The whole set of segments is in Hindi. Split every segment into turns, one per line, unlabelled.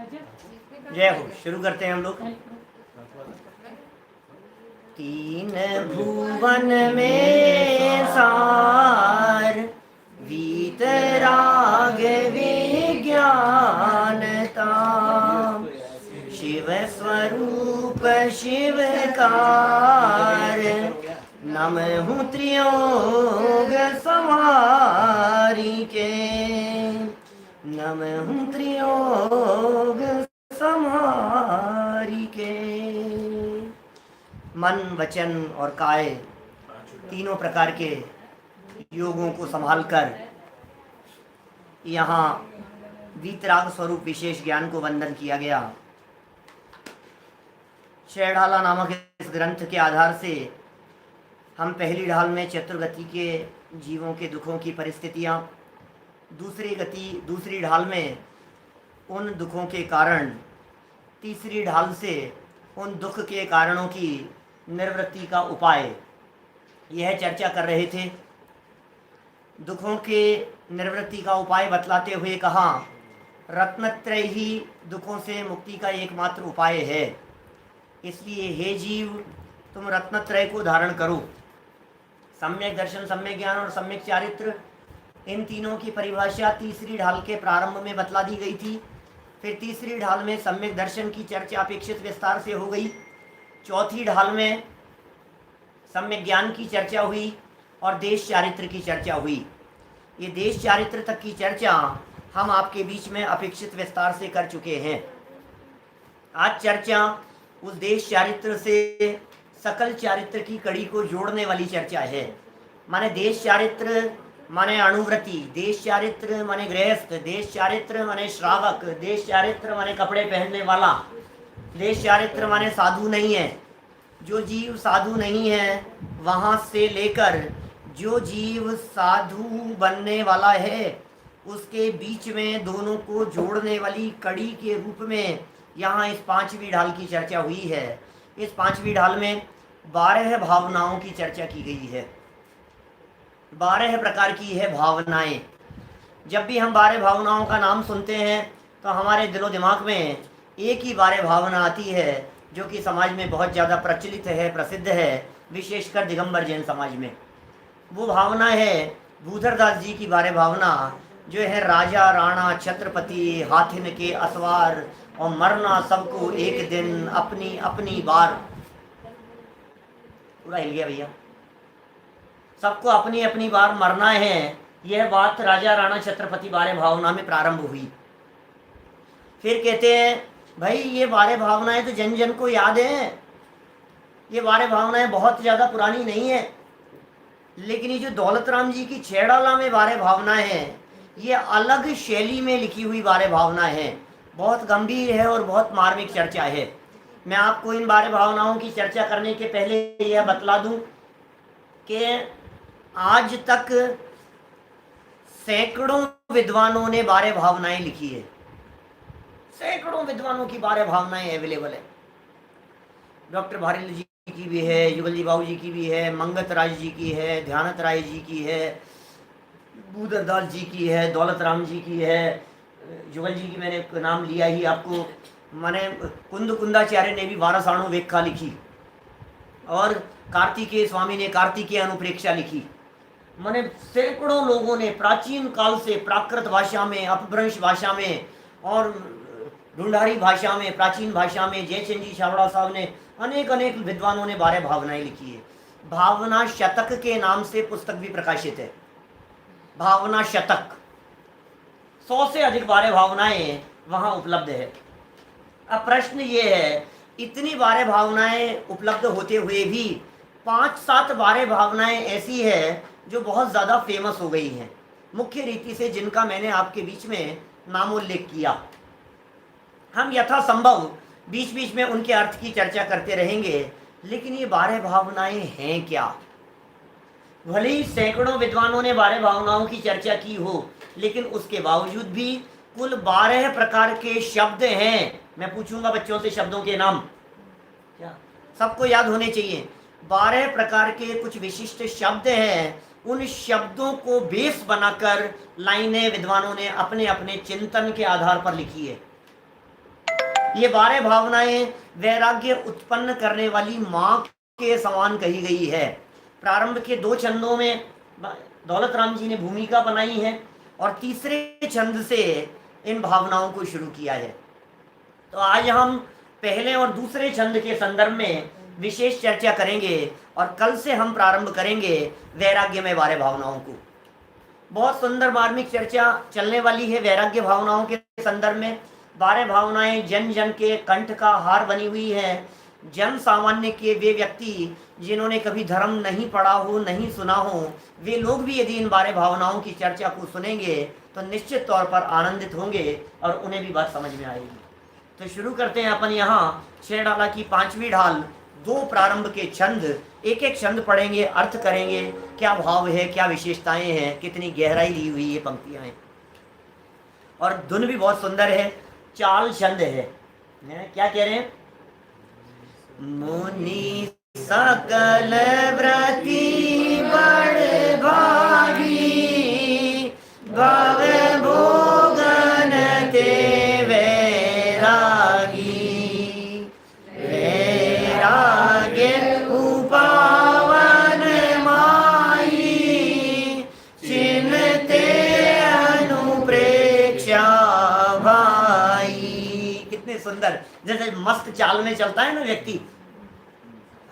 जय हो। शुरू करते हैं हम लोग। तीन भुवन में सार वीतराग विज्ञानता, शिव स्वरूप शिवकार, नमहु त्रियोग समारी के, नमहु त्रियोग समारी के। मन, वचन और काय तीनों प्रकार के योगों को संभालकर यहाँ वीतराग स्वरूप विशेष ज्ञान को वंदन किया गया। छह नामक इस ग्रंथ के आधार से हम पहली ढाल में चतुर्गति के जीवों के दुखों की परिस्थितियाँ, दूसरी ढाल में उन दुखों के कारण, तीसरी ढाल से उन दुख के कारणों की निवृत्ति का उपाय, यह चर्चा कर रहे थे। दुखों के निवृत्ति का उपाय बतलाते हुए कहा, रत्नत्रय ही दुखों से मुक्ति का एकमात्र उपाय है। इसलिए हे जीव, तुम रत्नत्रय को धारण करो। सम्यक दर्शन, सम्यक ज्ञान और सम्यक चारित्र, इन तीनों की परिभाषा तीसरी ढाल के प्रारंभ में बतला दी गई थी। फिर तीसरी ढाल में सम्यक दर्शन की चर्चा अपेक्षित विस्तार से हो गई। चौथी ढाल में सम्यक ज्ञान की चर्चा हुई और देश चारित्र की चर्चा हुई। ये देश चारित्र तक की चर्चा हम आपके बीच में अपेक्षित विस्तार से कर चुके हैं। आज चर्चा उस देश चारित्र से सकल चारित्र की कड़ी को जोड़ने वाली चर्चा है। माने देश चारित्र माने अणुव्रति, देश चारित्र माने गृहस्थ, देश चारित्र माने श्रावक, देश चारित्र माने कपड़े पहनने वाला, देश चारित्र माने साधु नहीं है। जो जीव साधु नहीं है, वहाँ से लेकर जो जीव साधु बनने वाला है, उसके बीच में दोनों को जोड़ने वाली कड़ी के रूप में यहाँ इस पांचवी ढाल की चर्चा हुई है। इस पांचवी ढाल में 12 भावनाओं की चर्चा की गई है। 12 प्रकार की है भावनाएं। जब भी हम 12 भावनाओं का नाम सुनते हैं तो हमारे दिलो दिमाग में एक ही 12 भावना आती है, जो कि समाज में बहुत ज़्यादा प्रचलित है, प्रसिद्ध है, विशेषकर दिगंबर जैन समाज में। वो भावना है भूधरदास जी की 12 भावना, जो है राजा राणा छत्रपति हाथिन के असवार, और मरना सबको एक दिन अपनी अपनी बार। पूरा हिल गया भैया। सबको अपनी अपनी बार मरना है, यह बात राजा राणा छत्रपति 12 भावना में प्रारंभ हुई। फिर कहते हैं भाई ये 12 भावनाएं तो जन जन को याद है, ये 12 भावनाएं बहुत ज़्यादा पुरानी नहीं है। लेकिन ये जो दौलत राम जी की छेड़ाला में 12 भावनाएं हैं, ये अलग शैली में लिखी हुई 12 भावनाएं हैं, बहुत गंभीर है और बहुत मार्मिक चर्चा है। मैं आपको इन 12 भावनाओं की चर्चा करने के पहले यह बतला दूं कि आज तक सैकड़ों विद्वानों ने 12 भावनाएं लिखी है। सैकड़ों विद्वानों की 12 भावनाएं अवेलेबल है। डॉक्टर भारीलाल जी की भी है, युगल जी बाबू जी की भी है, मंगत राय जी की है, ध्यानत राय जी की है, भूधरदास जी की है, दौलत राम जी की है, युगल जी की मैंने नाम लिया ही आपको। माने कुंद कुंदाचार्य ने भी 12 साणु वेख्या लिखी, और कार्तिकेय स्वामी ने कार्तिकेय अनुप्रेक्षा लिखी। माने सैकड़ों लोगों ने प्राचीन काल से प्राकृत भाषा में, अपभ्रंश भाषा में और ढूंढारी भाषा में, प्राचीन भाषा में जयचंद जी छाबड़ा साहब ने, अनेक अनेक विद्वानों ने 12 भावनाएं लिखी है। भावना शतक के नाम से पुस्तक भी प्रकाशित है। भावना शतक, 100 से अधिक 12 भावनाएं वहाँ उपलब्ध है। अब प्रश्न ये है, इतनी 12 भावनाएं उपलब्ध होते हुए भी 5-7 12 भावनाएं ऐसी है जो बहुत ज़्यादा फेमस हो गई हैं, मुख्य रीति से, जिनका मैंने आपके बीच में नामोल्लेख किया। हम यथासंभव बीच बीच में उनके अर्थ की चर्चा करते रहेंगे। लेकिन ये 12 भावनाएं हैं क्या? भले ही सैकड़ों विद्वानों ने 12 भावनाओं की चर्चा की हो, लेकिन उसके बावजूद भी कुल 12 प्रकार के शब्द हैं। मैं पूछूंगा बच्चों से शब्दों के नाम, क्या सबको याद होने चाहिए। 12 प्रकार के कुछ विशिष्ट शब्द हैं। उन शब्दों को बेस बनाकर लाइनें विद्वानों ने अपने अपने चिंतन के आधार पर लिखी है। ये 12 भावनाएं वैराग्य उत्पन्न करने वाली माँ के समान कही गई है। प्रारंभ के 2 छंदों में दौलत राम जी ने भूमिका बनाई है और तीसरे छंद से इन भावनाओं को शुरू किया है। तो आज हम पहले और दूसरे छंद के संदर्भ में विशेष चर्चा करेंगे और कल से हम प्रारंभ करेंगे वैराग्य में 12 भावनाओं को। बहुत सुंदर मार्मिक चर्चा चलने वाली है वैराग्य भावनाओं के संदर्भ में। 12 भावनाएं जन जन के कंठ का हार बनी हुई है। जन सामान्य के वे व्यक्ति जिन्होंने कभी धर्म नहीं पढ़ा हो, नहीं सुना हो, वे लोग भी यदि इन 12 भावनाओं की चर्चा को सुनेंगे तो निश्चित तौर पर आनंदित होंगे और उन्हें भी बात समझ में आएगी। तो शुरू करते हैं अपन यहाँ 6 डाला की 5वीं ढाल, 2 प्रारंभ के छंद, एक एक छंद पढ़ेंगे, अर्थ करेंगे, क्या भाव है, क्या विशेषताएं हैं, कितनी गहराई ली हुई ये पंक्तियां हैं। और धुन भी बहुत सुंदर है, चाल छंद है। क्या कह रहे हैं? मुनि सकल व्रति बड़ भागी, भव भोगन ते वैरागी, वैराग्य उपावन माई, चिन्हते अनुप्रेक्षा भाई। कितने सुंदर, जैसे मस्त चाल में चलता है ना व्यक्ति,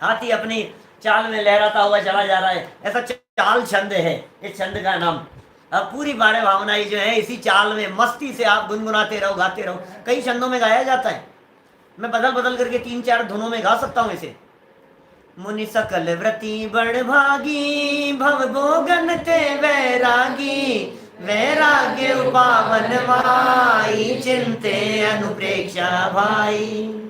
हाथी अपनी चाल में लहराता हुआ चला जा रहा है, ऐसा चाल छंद है इस छंद का नाम। अब पूरी 12 भावनाएं जो है इसी चाल में मस्ती से आप गुनगुनाते रहो, गाते रहो। कई छंदों में गाया जाता है, मैं बदल बदल करके 3-4 धुनों में गा सकता हूँ इसे। मुनि सकल व्रति बड़ भागी, भव भोगन ते वैरागी, वैराग्य उपावन माई, चिंते अनुप्रेक्षा भाई।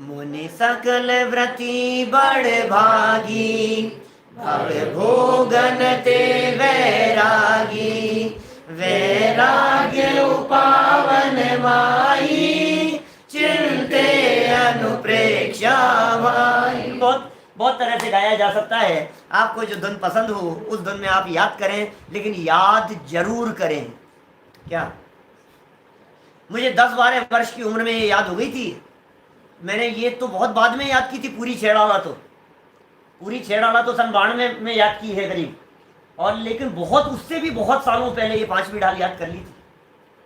मुनि सकल व्रति बड़ भागी, भव भोगन ते वैरागी, वैराग्य उपावन माई, चिंते अनुप्रेक्षा भाई। बहुत तरह से गाया जा सकता है। आपको जो धुन पसंद हो उस धुन में आप याद करें, लेकिन याद जरूर करें। क्या मुझे 10-12 वर्ष की उम्र में ये याद हो गई थी। मैंने ये तो बहुत बाद में याद की थी। पूरी 6 डाला तो सन 92 में याद की है करीब, और लेकिन बहुत उससे भी बहुत सालों पहले ये 5वीं ढाल याद कर ली थी।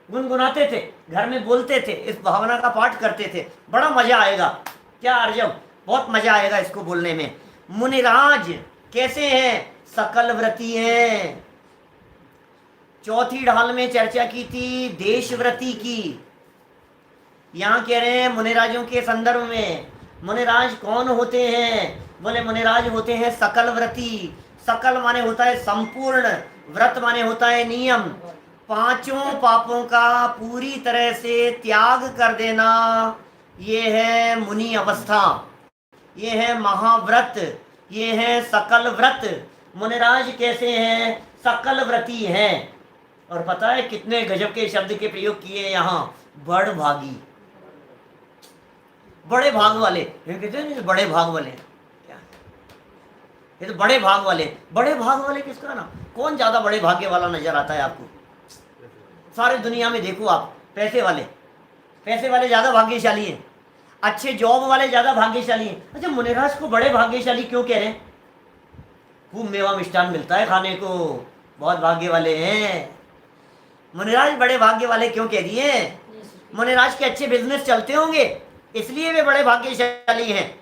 गुनगुनाते थे, घर में बोलते थे, इस भावना का पाठ करते थे। बड़ा मजा आएगा। क्या अर्जव, बहुत मजा आएगा इसको बोलने में। मुनिराज कैसे हैं? सकल व्रती हैं। चौथी ढाल में चर्चा की थी देशव्रती की। यहाँ कह रहे हैं मुनिराजों के संदर्भ में। मुनिराज कौन होते हैं? बोले मुनिराज होते हैं सकल व्रती। सकल माने होता है संपूर्ण, व्रत माने होता है नियम। 5 पापों का पूरी तरह से त्याग कर देना, ये है मुनि अवस्था, ये है महाव्रत, ये है सकल व्रत। मुनिराज कैसे हैं? सकल व्रती हैं। और पता है कितने गजब के शब्द के प्रयोग किए यहाँ? बड़ भागी, बड़े भाग वाले। कहते हैं बड़े भाग वाले, क्या ये तो बड़े भाग वाले। बड़े भाग वाले किसका ना? कौन ज्यादा बड़े भाग्य वाला नजर आता है आपको? सारे दुनिया में देखो आप, पैसे वाले ज्यादा भाग्यशाली हैं, अच्छे जॉब वाले ज्यादा भाग्यशाली हैं। अच्छा, मुनिराज को बड़े भाग्यशाली क्यों कह रहे हैं? खूब मेवा मिष्ठान मिलता है खाने को, बहुत भाग्य वाले हैं। मुनिराज बड़े भाग्य वाले क्यों कह दिए? मुनिराज के अच्छे बिजनेस चलते होंगे, इसलिए वे बड़े भाग्यशाली हैं।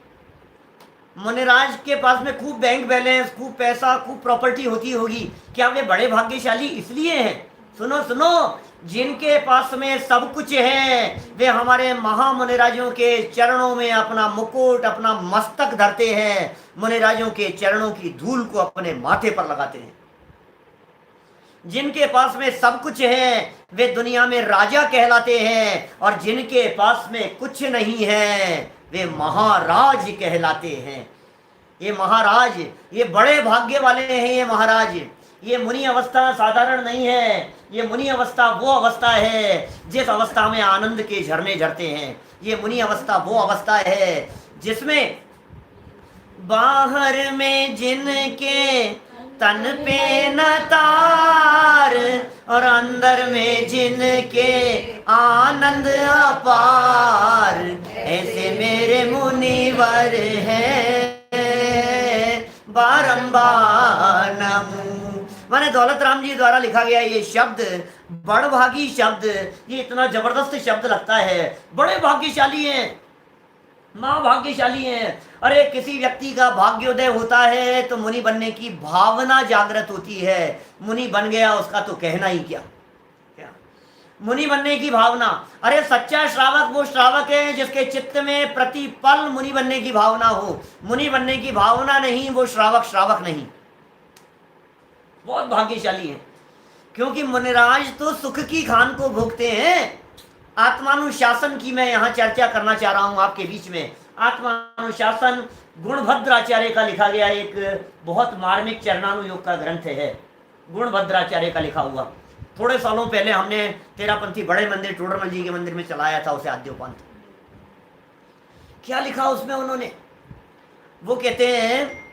मुनिराज के पास में खूब बैंक बैलेंस, खूब पैसा, खूब प्रॉपर्टी होती होगी, क्या वे बड़े भाग्यशाली इसलिए हैं? सुनो सुनो, जिनके पास में सब कुछ है वे हमारे महामुनिराजों के चरणों में अपना मुकुट, अपना मस्तक धरते हैं, मुनिराजों के चरणों की धूल को अपने माथे पर लगाते हैं। जिनके पास में सब कुछ है वे दुनिया में राजा कहलाते हैं, और जिनके पास में कुछ नहीं है वे महाराज कहलाते हैं। ये महाराज, ये बड़े भाग्य वाले हैं ये महाराज। ये मुनि अवस्था साधारण नहीं है। ये मुनि अवस्था वो अवस्था है जिस अवस्था में आनंद के झरने झरते हैं। ये मुनि अवस्था वो अवस्था है जिसमें बाहर में जिनके तन पे न तार और अंदर में जिनके आनंद अपार, ऐसे मेरे मुनिवर हैं बारंबार नमो। माने दौलत राम जी द्वारा लिखा गया ये शब्द, बड़भागी शब्द, ये इतना जबरदस्त शब्द लगता है। बड़े भाग्यशाली हैं, माँ भाग्यशाली हैं। अरे किसी व्यक्ति का भाग्योदय होता है तो मुनि बनने की भावना जागृत होती है। मुनि बन गया उसका तो कहना ही क्या, क्या मुनि बनने की भावना। अरे सच्चा श्रावक वो श्रावक है जिसके चित्त में प्रतिपल मुनि बनने की भावना हो। मुनि बनने की भावना नहीं, वो श्रावक श्रावक नहीं। बहुत भाग्यशाली है, क्योंकि मुनिराज तो सुख की खान को भोगते हैं। आत्मानुशासन की मैं यहाँ चर्चा करना चाह रहा हूँ आपके बीच में। आत्मानुशासन गुणभद्राचार्य का लिखा गया एक बहुत मार्मिक चरणानुयोग का ग्रंथ है, गुणभद्राचार्य का लिखा हुआ। थोड़े सालों पहले हमने तेरापंथी बड़े मंदिर टोडरमल जी के मंदिर में चलाया था उसे आद्योपंथ। क्या लिखा उसमें उन्होंने, वो कहते हैं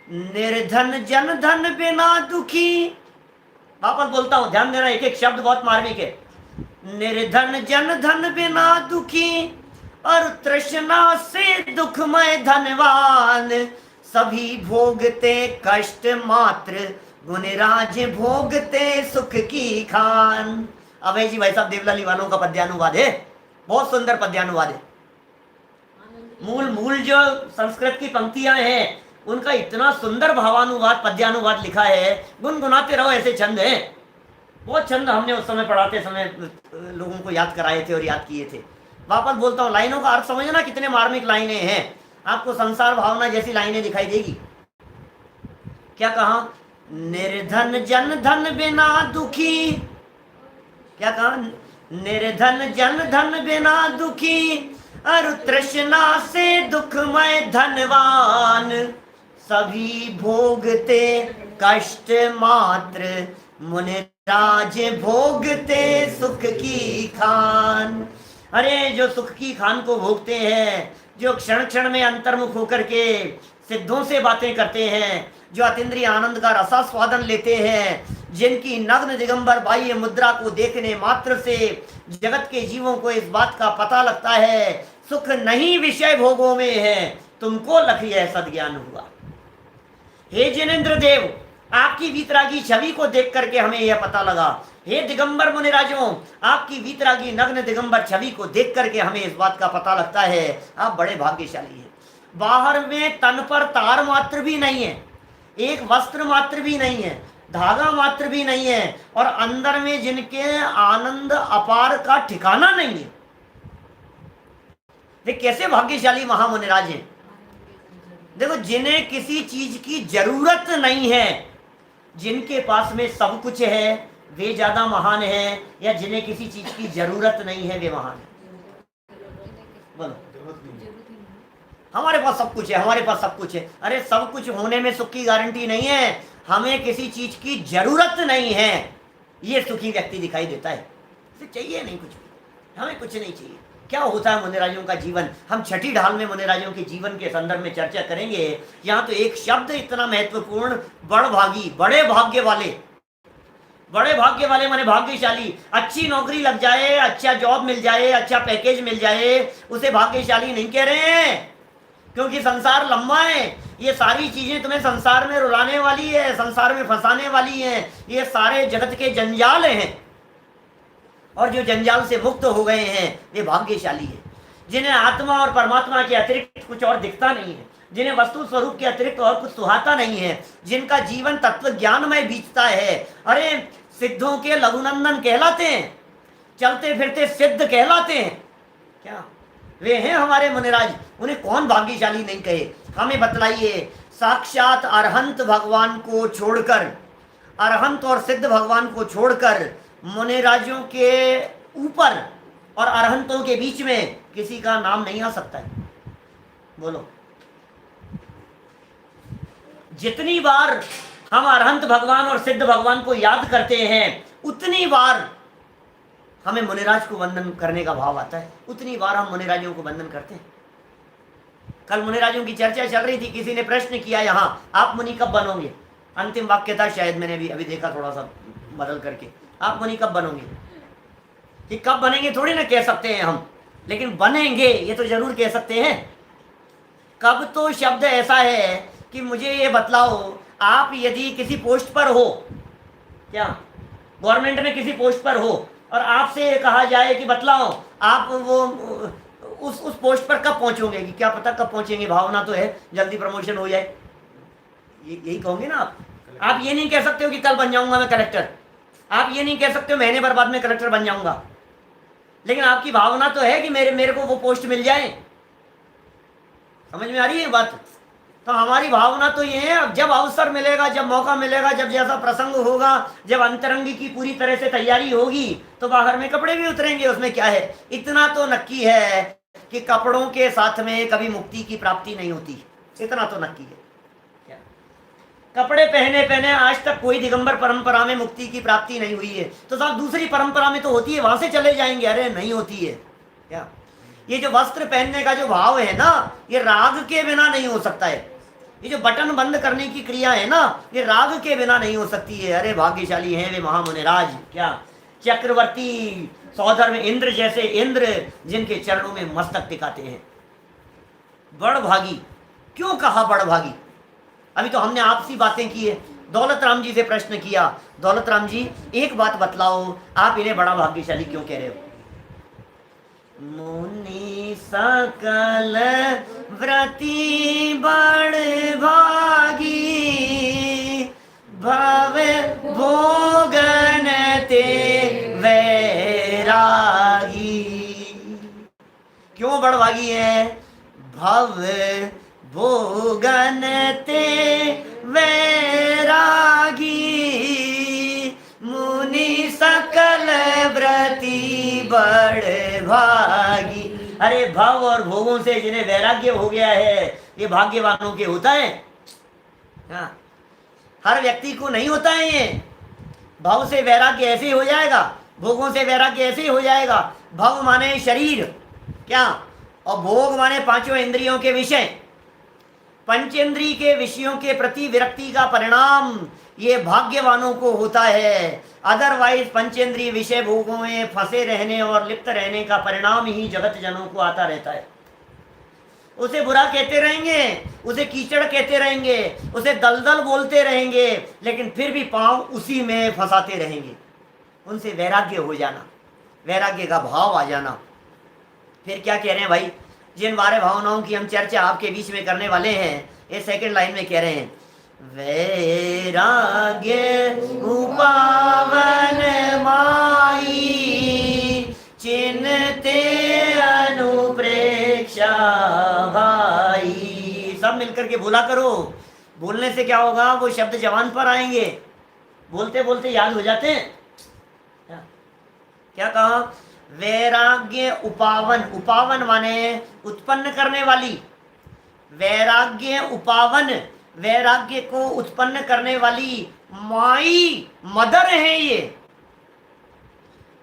निर्धन जन धन बिना दुखी। वापस बोलता हूं, ध्यान देना, एक एक शब्द बहुत मार्मिक है। निर्धन जन धन बिना दुखी और तृष्णा से दुखमय धनवान, सभी भोगते कष्ट मात्र गुणराज भोगते सुख की खान। अभय जी भाई साहब देवलाली वालों का पद्यानुवाद है, बहुत सुंदर पद्यानुवाद है। मूल जो संस्कृत की पंक्तियां हैं उनका इतना सुंदर भावानुवाद पद्यानुवाद लिखा है। गुनगुनाते रहो, ऐसे छंद हैं। बहुत छंद हमने उस समय पढ़ाते समय लोगों को याद कराए थे और याद किए थे। वापस बोलता हूँ, लाइनों का अर्थ समझना कितने मार्मिक लाइनें हैं। आपको संसार भावना जैसी लाइनें दिखाई देगी। क्या कहा, निर्धन जन धन बिना दुखी। क्या कहा, निर्धन जन धन बिना दुखी और तृष्णा से दुखमय धनवान, सभी भोगते कष्ट मात्र मुनिराज भोगते सुख की खान। अरे जो सुख की खान को भोगते हैं, जो क्षण क्षण में अंतर्मुख होकर के सिद्धों से बातें करते हैं, जो अतीन्द्रिय आनंद का रसास्वादन लेते हैं, जिनकी नग्न दिगंबर बाह्य मुद्रा को देखने मात्र से जगत के जीवों को इस बात का पता लगता है सुख नहीं विषय भोगों में है, तुमको लख यह सद्ज्ञान हुआ। हे जिनेन्द्र देव, आपकी वीतरागी छवि को देख करके हमें यह पता लगा। हे दिगंबर मुनिराजों, आपकी वीतरागी नग्न दिगंबर छवि को देख करके हमें इस बात का पता लगता है आप बड़े भाग्यशाली हैं। बाहर में तन पर तार मात्र भी नहीं है, एक वस्त्र मात्र भी नहीं है, धागा मात्र भी नहीं है, और अंदर में जिनके आनंद अपार का ठिकाना नहीं है। वे कैसे भाग्यशाली महामुनिराज हैं। देखो, जिन्हें किसी चीज की जरूरत नहीं है, जिनके पास में सब कुछ है, वे ज्यादा महान है, या जिन्हें किसी चीज की जरूरत नहीं है वे महान है? बोलो, हमारे पास सब कुछ है, हमारे पास सब कुछ है। अरे सब कुछ होने में सुख की गारंटी नहीं है। हमें किसी चीज की जरूरत नहीं है, ये सुखी व्यक्ति दिखाई देता है। इसे चाहिए नहीं कुछ भी, हमें कुछ नहीं चाहिए। क्या होता है मुनिराजों का जीवन, हम छठी ढाल में मुनिराजों के जीवन के संदर्भ में चर्चा करेंगे। यहाँ तो एक शब्द इतना महत्वपूर्ण, बड़भागी, बड़े भाग्य वाले। बड़े भाग्य वाले माने भाग्यशाली। अच्छी नौकरी लग जाए, अच्छा जॉब मिल जाए, अच्छा पैकेज मिल जाए, उसे भाग्यशाली नहीं कह रहे हैं, क्योंकि संसार लंबा है। ये सारी चीजें तुम्हें संसार में रुलाने वाली है, संसार में फंसाने वाली हैं। ये सारे जगत के जंजाल हैं, और जो जंजाल से मुक्त हो गए हैं वे भाग्यशाली हैं, जिन्हें आत्मा और परमात्मा के अतिरिक्त कुछ और दिखता नहीं है, जिन्हें वस्तु स्वरूप के अतिरिक्त और कुछ सुहाता नहीं है, जिनका जीवन तत्व ज्ञानमय बीतता है। अरे सिद्धों के लघुनंदन कहलाते हैं, चलते फिरते सिद्ध कहलाते हैं। क्या वे हैं हमारे मुनिराज? उन्हें कौन भाग्यशाली नहीं कहे? हमें बतलाइए। साक्षात अरहंत भगवान को छोड़कर, अरहंत और सिद्ध भगवान को छोड़कर मुनिराजों के ऊपर और अरहंतों के बीच में किसी का नाम नहीं आ सकता है। बोलो, जितनी बार हम अरहंत भगवान और सिद्ध भगवान को याद करते हैं, उतनी बार हमें मुनिराज को वंदन करने का भाव आता है, उतनी बार हम मुनिराजों को वंदन करते हैं। कल मुनिराजों की चर्चा चल रही थी, किसी ने प्रश्न किया यहाँ, आप मुनि कब बनोगे? अंतिम वाक्य था शायद, मैंने भी अभी देखा थोड़ा सा बदल करके। आप मुनि कब बनोगे? कि कब बनेंगे थोड़ी ना कह सकते हैं हम, लेकिन बनेंगे ये तो जरूर कह सकते हैं। कब तो शब्द ऐसा है कि मुझे ये बतलाओ, आप यदि किसी पोस्ट पर हो, क्या गवर्नमेंट में किसी पोस्ट पर हो, और आपसे कहा जाए कि बतलाओ आप वो उस पोस्ट पर कब पहुंचोगे, कि क्या पता कब पहुंचेंगे, भावना तो है जल्दी प्रमोशन हो जाए, यही कहोगे ना आप। आप ये नहीं कह सकते हो कि कल बन जाऊंगा मैं कलेक्टर, आप ये नहीं कह सकते हो महीने भर बाद में कलेक्टर बन जाऊंगा, लेकिन आपकी भावना तो है कि मेरे को वो पोस्ट मिल जाए। समझ में आ रही है बात? तो हमारी भावना तो ये है, जब अवसर मिलेगा, जब मौका मिलेगा, जब जैसा प्रसंग होगा, जब अंतरंगी की पूरी तरह से तैयारी होगी, तो बाहर में कपड़े भी उतरेंगे, उसमें क्या है। इतना तो नक्की है कि कपड़ों के साथ में कभी मुक्ति की प्राप्ति नहीं होती, इतना तो नक्की है। क्या कपड़े पहने पहने आज तक कोई दिगंबर परंपरा में मुक्ति की प्राप्ति नहीं हुई है, तो साहब दूसरी परंपरा में तो होती है, वहां से चले जाएंगे। अरे नहीं होती है। क्या ये जो वस्त्र पहनने का जो भाव है ना, ये राग के बिना नहीं हो सकता है। ये जो बटन बंद करने की क्रिया है ना, ये राग के बिना नहीं हो सकती है। अरे भाग्यशाली हैं वे महामुनिराज, क्या चक्रवर्ती सौधर्म इंद्र जैसे इंद्र, जिनके चरणों में मस्तक टिकाते हैं। बड़भागी, क्यों कहा बड़भागी? अभी तो हमने आपसी बातें की है। दौलत राम जी से प्रश्न किया, दौलत राम जी एक बात बतलाओ, आप इन्हें बड़ा भाग्यशाली क्यों कह रहे हो? मुनि सकल व्रती बड़ भागी, भव भोगन ते वैरागी। क्यों बड़भागी है? भव भोगन ते वैरागी, मुनि सकल व्रती बड़ भागी। अरे भव और भोगों से जिन्हें वैराग्य हो गया है, ये भाग्यवानों के होता है। हाँ, हर व्यक्ति को नहीं होता है ये। भव से वैराग्य ऐसे ही हो जाएगा, भोगों से वैराग्य ऐसे ही हो जाएगा। भव माने शरीर, क्या, और भोग माने पांचों इंद्रियों के विषय। पंचेंद्रिय के विषयों के प्रति विरक्ति का परिणाम ये भाग्यवानों को होता है। अदरवाइज पंचेंद्रिय विषय भोगों में फंसे रहने और लिप्त रहने का परिणाम ही जगत जनों को आता रहता है। उसे बुरा कहते रहेंगे, उसे कीचड़ कहते रहेंगे, उसे दलदल बोलते रहेंगे, लेकिन फिर भी पांव उसी में फंसाते रहेंगे। उनसे वैराग्य हो जाना, वैराग्य का भाव आ जाना। फिर क्या कह रहे हैं भाई? जिन 12 भावनाओं की हम चर्चा आपके बीच में करने वाले हैं, ये सेकंड लाइन में कह रहे हैं, वैराग्य उपावन माई, चिन्हते अनुप्रेक्षा भाई। सब मिलकर के बोला करो। बोलने से क्या होगा? वो शब्द जवान पर आएंगे, बोलते बोलते याद हो जाते हैं। क्या कहा? वैराग्य उपावन, उपावन माने उत्पन्न करने वाली। वैराग्य उपावन, वैराग्य को उत्पन्न करने वाली माई, मदर है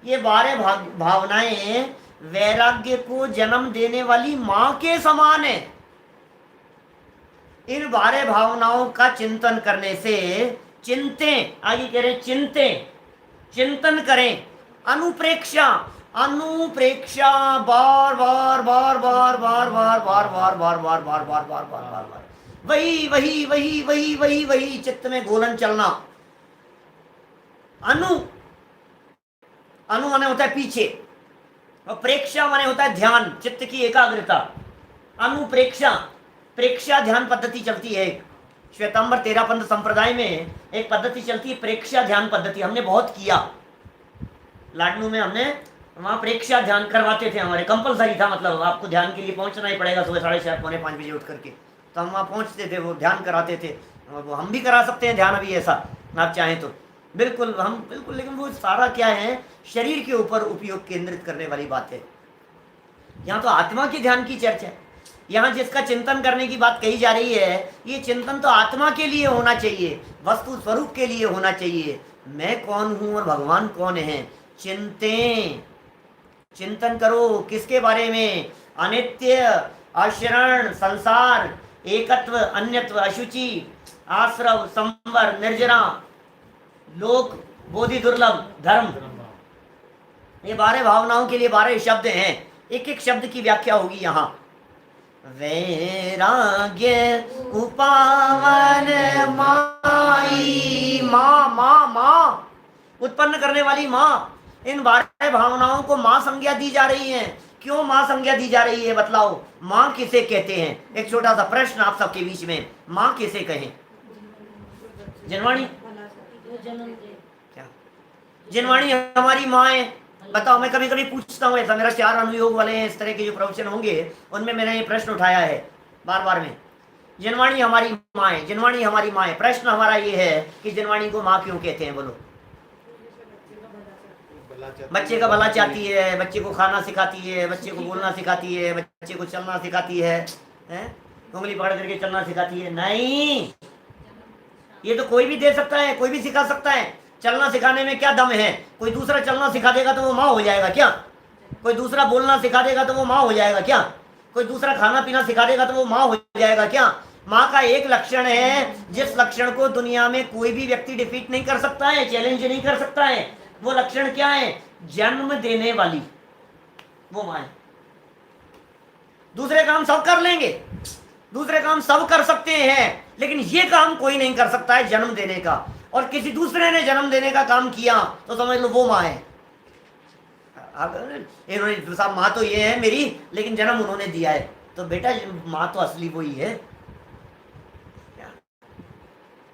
ये 12 भावनाएं वैराग्य को जन्म देने वाली मां के समान है। इन 12 भावनाओं का चिंतन करने से, चिंतें, आगे कह रहे चिंतें, चिंतन करें, अनुप्रेक्षा, अनुप्रेक्षा, बार बार बार बार बार बार बार बार बार बार बार बार बार बार बार बार वही वही वही वही वही वही चित्त में गोलन चलना। अनु, अनु माने होता है पीछे, और प्रेक्षा माने होता है ध्यान, चित्त की एकाग्रता। अनुप्रेक्षा, प्रेक्षा ध्यान पद्धति चलती है। श्वेतांबर तेरापंथ संप्रदाय में एक पद्धति चलती है, प्रेक्षा ध्यान पद्धति। हमने बहुत किया लाडनू में, हमने वहाँ प्रेक्षा ध्यान करवाते थे, हमारे कंपलसरी था, मतलब आपको ध्यान के लिए पहुंचना ही पड़ेगा सुबह 4:30 पौने 5 बजे उठ करके। तो हम वहाँ पहुँचते थे, वो ध्यान कराते थे। वो हम भी करा सकते हैं ध्यान अभी, ऐसा आप चाहें तो बिल्कुल, हम बिल्कुल। लेकिन वो सारा क्या है? शरीर के ऊपर उपयोग केंद्रित करने वाली बात है। यहाँ तो आत्मा के ध्यान की चर्चा है। यहाँ जिसका चिंतन करने की बात कही जा रही है, ये चिंतन तो आत्मा के लिए होना चाहिए, वस्तु स्वरूप के लिए होना चाहिए। मैं कौन हूँ और भगवान कौन है, चिंतें, चिंतन करो। किसके बारे में? अनित्य, अशरण, संसार, एकत्व, अन्यत्व, अशुचि, आश्रव, संवर, निर्जरा, लोक, बोधि, दुर्लभ, धर्म, ये 12 भावनाओं के लिए 12 शब्द हैं। एक एक शब्द की व्याख्या होगी यहाँ। वैराग्य उपावन माई, माँ माँ माँ, उत्पन्न करने वाली माँ। इन 12 भावनाओं को माँ संज्ञा दी जा रही है। क्यों माँ संज्ञा दी जा रही है बतलाओ? माँ किसे कहते हैं? एक छोटा सा प्रश्न आप सबके बीच में, माँ किसे कहें? जनवाणी क्या? जनवाणी हमारी माँ है। बताओ, मैं कभी कभी पूछता हूँ ऐसा, मेरा 4 अनुयोग वाले हैं, इस तरह के जो प्रवचन होंगे उनमें मैंने ये प्रश्न उठाया है बार बार में। जनवाणी हमारी माँ है, जनवाणी हमारी माँ है। प्रश्न हमारा ये है कि जनवाणी को माँ क्यों कहते हैं? बोलो। बच्चे का भला चाहती है, बच्चे को खाना सिखाती है, बच्चे को बोलना सिखाती है, बच्चे को चलना सिखाती है, उंगली पकड़ करके चलना सिखाती है? नहीं, ये तो कोई भी दे सकता है, कोई भी सिखा सकता है। चलना सिखाने में क्या दम है? कोई दूसरा चलना सिखा देगा तो वो माँ हो जाएगा क्या? कोई दूसरा बोलना सिखा देगा तो वो माँ हो जाएगा क्या? कोई दूसरा खाना पीना सिखा देगा तो वो माँ हो जाएगा क्या? माँ का एक लक्षण है, जिस लक्षण को दुनिया में कोई भी व्यक्ति डिफीट नहीं कर सकता है, चैलेंज नहीं कर सकता है। वो लक्षण क्या है? जन्म देने वाली, वो माँ है। दूसरे काम सब कर लेंगे, दूसरे काम सब कर सकते हैं, लेकिन ये काम कोई नहीं कर सकता है, जन्म देने का। और किसी दूसरे ने जन्म देने का काम किया तो समझ लो वो माँ है। इन्होंने साहब माँ तो ये है मेरी, लेकिन जन्म उन्होंने दिया है, तो बेटा माँ तो असली वही है,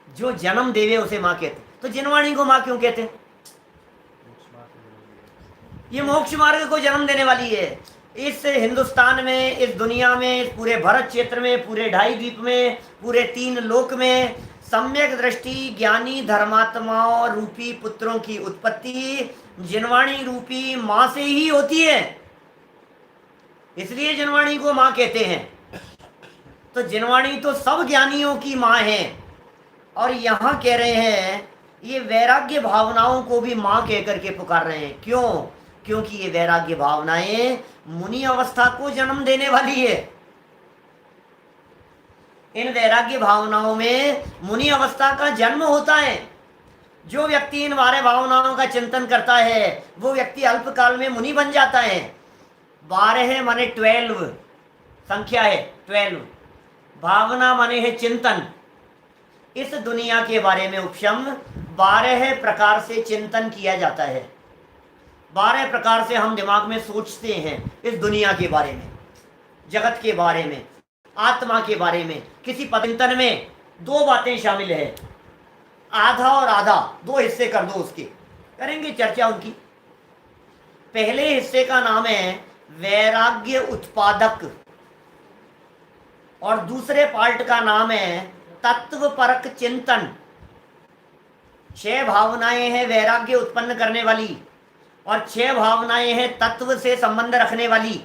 जो जन्म देवे उसे माँ कहते। तो जनवाणी को माँ क्यों कहते? ये मोक्ष मार्ग को जन्म देने वाली है। इस हिंदुस्तान में, इस दुनिया में, इस पूरे भारत क्षेत्र में, पूरे 2.5 द्वीप में, पूरे 3 लोक में सम्यक दृष्टि ज्ञानी धर्मात्माओं रूपी पुत्रों की उत्पत्ति जनवाणी रूपी माँ से ही होती है। इसलिए जनवाणी को माँ कहते हैं। तो जनवाणी तो सब ज्ञानियों की माँ है। और यहाँ कह रहे हैं ये वैराग्य भावनाओं को भी माँ कह करके पुकार रहे हैं। क्यों? क्योंकि ये वैराग्य भावनाएं मुनि अवस्था को जन्म देने वाली है। इन वैराग्य भावनाओं में मुनि अवस्था का जन्म होता है। जो व्यक्ति इन 12 भावनाओं का चिंतन करता है वो व्यक्ति अल्पकाल में मुनि बन जाता है। 12 माने 12, संख्या है 12। भावना माने है चिंतन। इस दुनिया के बारे में उपशम 12 प्रकार से चिंतन किया जाता है। 12 प्रकार से हम दिमाग में सोचते हैं इस दुनिया के बारे में, जगत के बारे में, आत्मा के बारे में। किसी चिंतन में 2 बातें शामिल है, आधा और आधा, 2 हिस्से कर दो उसके, करेंगे चर्चा उनकी। पहले हिस्से का नाम है वैराग्य उत्पादक और दूसरे पार्ट का नाम है तत्वपरक चिंतन। 6 भावनाएं हैं वैराग्य उत्पन्न करने वाली और 6 भावनाएं हैं तत्व से संबंध रखने वाली।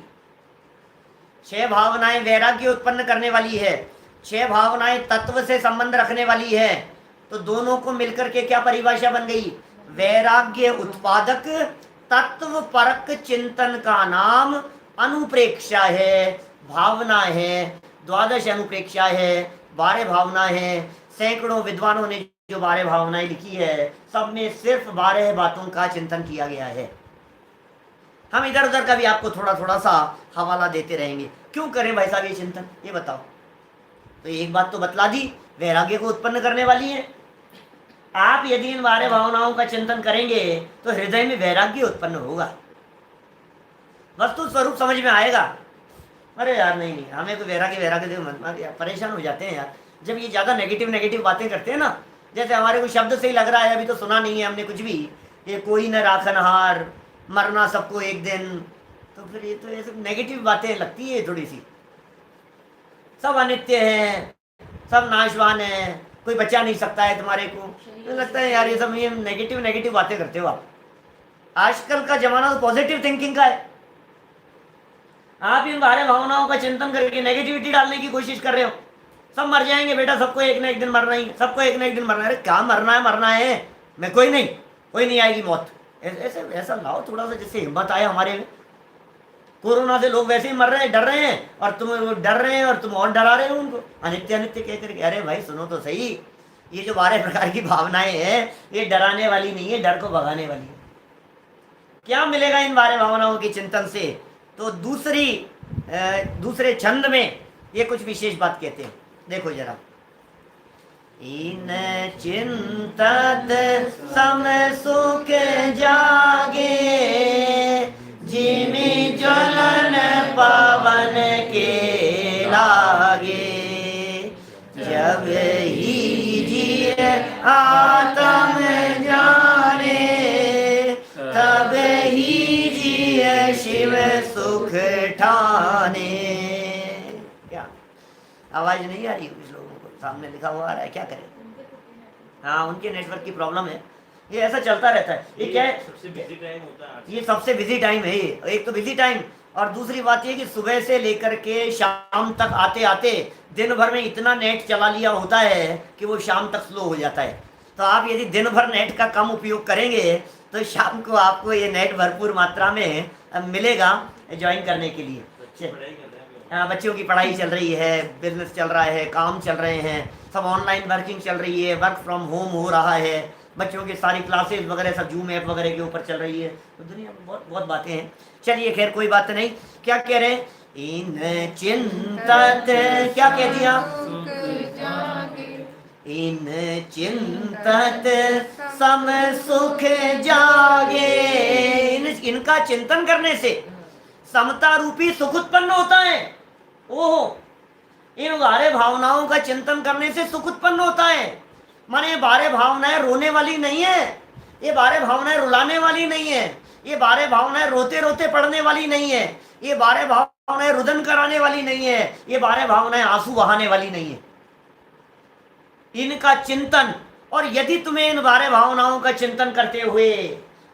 6 भावनाएं वैराग्य उत्पन्न करने वाली है, 6 भावनाएं तत्व से संबंध रखने वाली है। तो दोनों को मिलकर के क्या परिभाषा बन गई? वैराग्य उत्पादक तत्व परक चिंतन का नाम अनुप्रेक्षा है, भावना है। 12 अनुप्रेक्षा है, 12 भावना है। सैकड़ों विद्वानों ने जो 12 भावनाएं लिखी है, सब में सिर्फ 12 बातों का चिंतन किया गया है। हम इधर उधर का भी आपको थोड़ा थोड़ा सा हवाला देते रहेंगे। क्यों करें भाई साहब ये चिंतन, ये बताओ। तो एक बात तो बतला दी, वैराग्य को उत्पन्न करने वाली है। आप यदि इन 12 भावनाओं का चिंतन करेंगे तो हृदय में वैराग्य उत्पन्न होगा, वस्तु स्वरूप समझ में आएगा। अरे यार नहीं नहीं, हमें तो वैराग्य परेशान हो जाते हैं यार जब ये ज़्यादा नेगेटिव बातें करते हैं ना। जैसे हमारे को शब्द से ही लग रहा है, अभी तो सुना नहीं है हमने कुछ भी, ये कोई न राखनहार, मरना सबको एक दिन। तो फिर ये तो ऐसे नेगेटिव बातें लगती है थोड़ी सी। सब अनित्य है, सब नाशवान है, कोई बचा नहीं सकता है तुम्हारे को। तो लगता है यार ये सब ये नेगेटिव बातें करते हो आप। आजकल का जमाना तो पॉजिटिव थिंकिंग का है। आप इन 12 भावनाओं का चिंतन करके नेगेटिविटी डालने की कोशिश कर रहे हो। सब मर जाएंगे बेटा, सबको एक ना एक दिन मरना ही, सबको एक ना एक दिन मरना है। अरे क्या मरना है, मैं कोई नहीं आएगी मौत। ऐसे ऐसा लाओ थोड़ा सा जिससे हिम्मत आए हमारे में। कोरोना से लोग वैसे ही मर रहे हैं, डर रहे हैं, और तुम डर रहे हैं और तुम और डरा रहे हो उनको अनित्य कह करके। अरे भाई सुनो तो सही, ये जो 12 प्रकार की भावनाएं हैं ये डराने वाली नहीं है, डर को भगाने वाली है। क्या मिलेगा इन 12 भावनाओं के चिंतन से? तो दूसरे छंद में ये कुछ विशेष बात कहते हैं, देखो जरा। इन चिंतत सम सुख जागे, जिमि ज्वलन पवन के लागे। जब ही जिय आत्म जाने, तब ही जिय शिव सुख ठाने। क्या आवाज नहीं आ रही कुछ लोगों को? सामने लिखा हुआ आ रहा है, क्या करें? हाँ, उनके नेटवर्क की प्रॉब्लम है, ये ऐसा चलता रहता है। ये क्या है? सबसे बिजी टाइम होता है, ये सबसे बिजी टाइम है ये। एक तो बिजी टाइम, और दूसरी बात ये कि सुबह से लेकर के शाम तक आते आते दिन भर में इतना नेट चला लिया होता है कि वो शाम तक स्लो हो जाता है। तो आप यदि दिन भर नेट का कम उपयोग करेंगे तो शाम को आपको ये नेट भरपूर मात्रा में मिलेगा ज्वाइन करने के लिए। हाँ, बच्चों की पढ़ाई चल रही है, बिजनेस चल रहा है, काम चल रहे हैं, सब ऑनलाइन वर्किंग चल रही है, वर्क फ्रॉम होम हो रहा है, बच्चों की सारी क्लासेस वगैरह सब जूम ऐप वगैरह के ऊपर चल रही है। तो दुनिया में बहुत बहुत बातें हैं। चलिए खैर कोई बात नहीं। क्या कह रहे हैं? इन चिंतत, क्या कह दिया? इन चिंतत सम सुख जागे। इनका चिंतन करने से समता रूपी सुख उत्पन्न होता है। ओहो, इन 12 भावनाओं का चिंतन करने से सुख उत्पन्न होता है। माने ये 12 भावनाएं रोने वाली नहीं है, ये 12 भावनाएं रुलाने वाली नहीं है, ये 12 भावनाएं रोते रोते पढ़ने वाली नहीं है, ये 12 भावनाएं रुदन कराने वाली नहीं है, ये 12 भावनाएं आंसू बहाने वाली नहीं है। इनका चिंतन, और यदि तुम्हें इन 12 भावनाओं का चिंतन करते हुए